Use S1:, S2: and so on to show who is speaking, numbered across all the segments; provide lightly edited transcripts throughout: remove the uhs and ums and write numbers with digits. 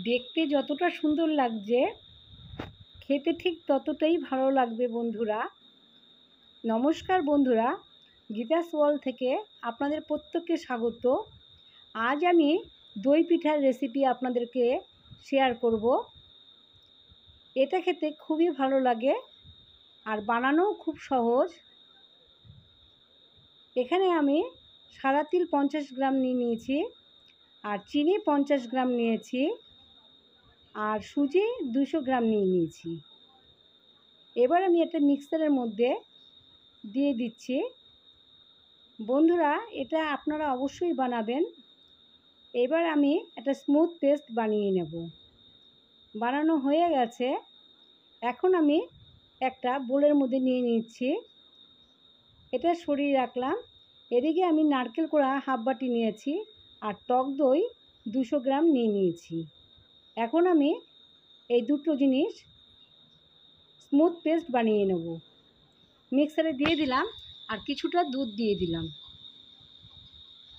S1: দেখতে যতটা সুন্দর লাগছে খেতে ঠিক ততটাই ভালো লাগবে বন্ধুরা। নমস্কার বন্ধুরা, গীতাস ওয়ার্ল্ড থেকে আপনাদের প্রত্যেককে স্বাগত। আজ আমি দই পিঠার রেসিপি আপনাদেরকে শেয়ার করব। এটা খেতে খুবই ভালো লাগে আর বানানোও খুব সহজ। এখানে আমি সাদা তিল 50 গ্রাম নিয়েছি, আর চিনি 50 গ্রাম নিয়েছি, আর সুজি 200 গ্রাম নিয়েছি। এবার আমি একটা মিক্সারের মধ্যে দিয়ে দিচ্ছি। বন্ধুরা, এটা আপনারা অবশ্যই বানাবেন। এবার আমি একটা স্মুথ পেস্ট বানিয়ে নেব। বানানো হয়ে গেছে। এখন আমি একটা বোলের মধ্যে নিয়ে নিচ্ছি। এটা সরিয়ে রাখলাম। এদিকে আমি নারকেল কোড়া হাফ বাটি নিয়েছি, আর টক দই 200 গ্রাম নিয়েছি। এখন আমি এই দুটো জিনিস স্মুথ পেস্ট বানিয়ে নেব। মিক্সারে দিয়ে দিলাম আর কিছুটা দুধ দিয়ে দিলাম।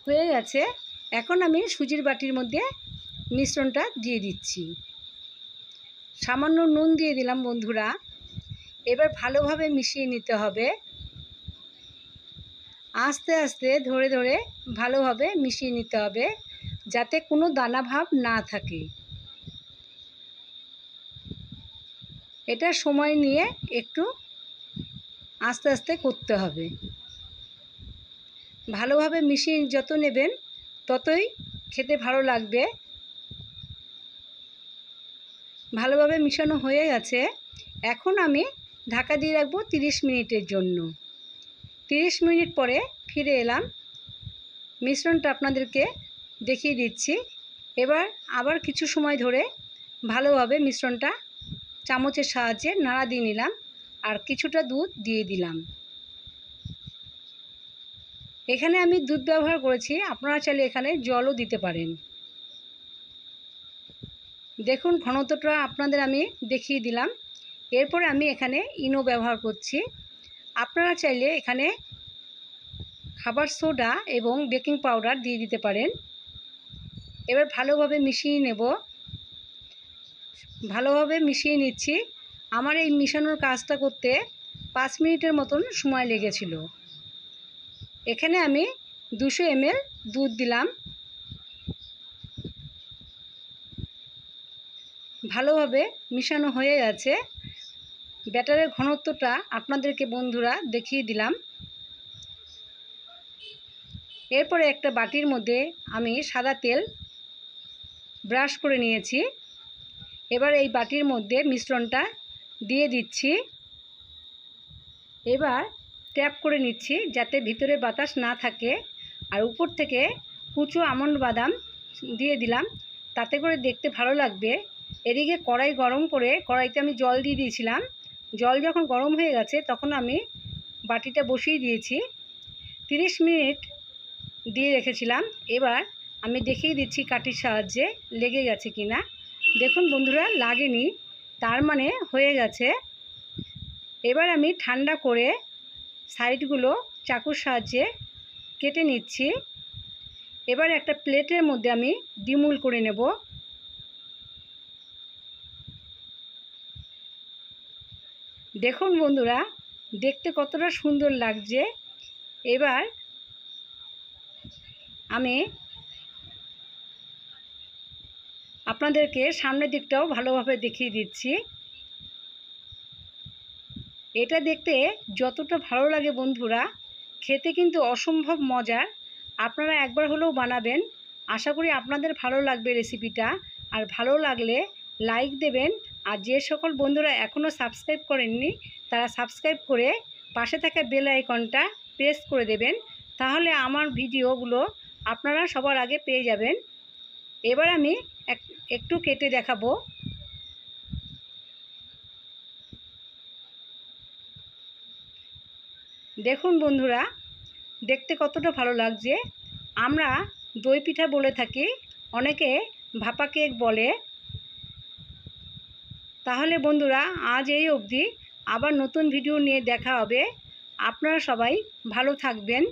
S1: হয়ে গেছে। এখন আমি সুজির বাটির মধ্যে মিশ্রণটা দিয়ে দিচ্ছি। সামান্য নুন দিয়ে দিলাম বন্ধুরা। এবার ভালোভাবে মিশিয়ে নিতে হবে। আস্তে আস্তে ধরে ধরে ভালোভাবে মিশিয়ে নিতে হবে, যাতে কোনো দানা ভাব না থাকে। এটা সময় নিয়ে একটু আস্তে আস্তে করতে হবে। ভালোভাবে মিশিয়ে যত নেবেন ততই খেতে ভালো লাগবে। ভালোভাবে মিশানো হয়ে গেছে। এখন আমি ঢাকা দিয়ে রাখবো 30 মিনিটের জন্য। 30 মিনিট পরে ফিরে এলাম। মিশ্রণটা আপনাদেরকে দেখিয়ে দিচ্ছি। এবার আবার কিছু সময় ধরে ভালোভাবে মিশ্রণটা চামচের সাহায্যে নাড়া দিয়ে নিলাম, আর কিছুটা দুধ দিয়ে দিলাম। এখানে আমি দুধ ব্যবহার করেছি, আপনারা চাইলে এখানে জলও দিতে পারেন। দেখুন ঘনত্বটা আপনাদের আমি দেখিয়ে দিলাম। এরপরে আমি এখানে ইনো ব্যবহার করছি। আপনারা চাইলে এখানে খাবার সোডা এবং বেকিং পাউডার দিয়ে দিতে পারেন। এবার ভালোভাবে মিশিয়ে নেব। ভালোভাবে মিশিয়ে নিচ্ছি। আমার এই মিশানোর কাজটা করতে 5 মিনিটের মতন সময় লেগেছিল। এখানে আমি 200 ml দুধ দিলাম। ভালোভাবে মিশানো হয়ে গেছে। ব্যাটারের ঘনত্বটা আপনাদেরকে বন্ধুরা দেখিয়ে দিলাম। এরপরে একটা বাটির মধ্যে আমি সাদা তেল ব্রাশ করে নিয়েছি। এবার এই বাটির মধ্যে মিশ্রণটা দিয়ে দিচ্ছি। এবার ট্যাপ করে নিচ্ছি যাতে ভিতরে বাতাস না থাকে, আর উপর থেকে কুচো আমন্ড বাদাম দিয়ে দিলাম, তাতে করে দেখতে ভালো লাগবে। এদিকে কড়াই গরম করে কড়াইতে আমি জল দিয়ে দিয়েছিলাম। জল যখন গরম হয়ে গেছে তখন আমি বাটিটা বসিয়ে দিয়েছি। 30 মিনিট দিয়ে রেখেছিলাম। এবার আমি দেখিয়ে দিচ্ছি কাঠির সাহায্যে লেগে গেছে কি না। দেখুন বন্ধুরা, লাগেনি, তার মানে হয়ে গেছে। এবার আমি ঠান্ডা করে সাইডগুলো চাকুর সাহায্যে কেটে নিচ্ছি। এবার একটা প্লেটের মধ্যে আমি ডিমোল করে নেব। দেখুন বন্ধুরা, দেখতে কতটা সুন্দর লাগছে। এবার আমি আপনাদেরকে সামনের দিকটাও ভালোভাবে দেখিয়ে দিচ্ছি। এটা দেখতে যতটা ভালো লাগে বন্ধুরা, খেতে কিন্তু অসম্ভব মজার। আপনারা একবার হলেও বানাবেন। আশা করি আপনাদের ভালো লাগবে রেসিপিটা। আর ভালো লাগলে লাইক দেবেন। আর যে সকল বন্ধুরা এখনও সাবস্ক্রাইব করেননি তারা সাবস্ক্রাইব করে পাশে থাকা বেল আইকনটা প্রেস করে দেবেন। তাহলে আমার ভিডিওগুলো আপনারা সবার আগে পেয়ে যাবেন। এবার আমি একটু কেটে দেখাবো। দেখুন বন্ধুরা, দেখতে কতটা ভালো লাগছে। আমরা দই পিঠা বলে থাকি, অনেকে ভাপা কেক বলে। তাহলে বন্ধুরা, আজ এই অবধি। আবার নতুন ভিডিও নিয়ে দেখা হবে। আপনারা সবাই ভালো থাকবেন।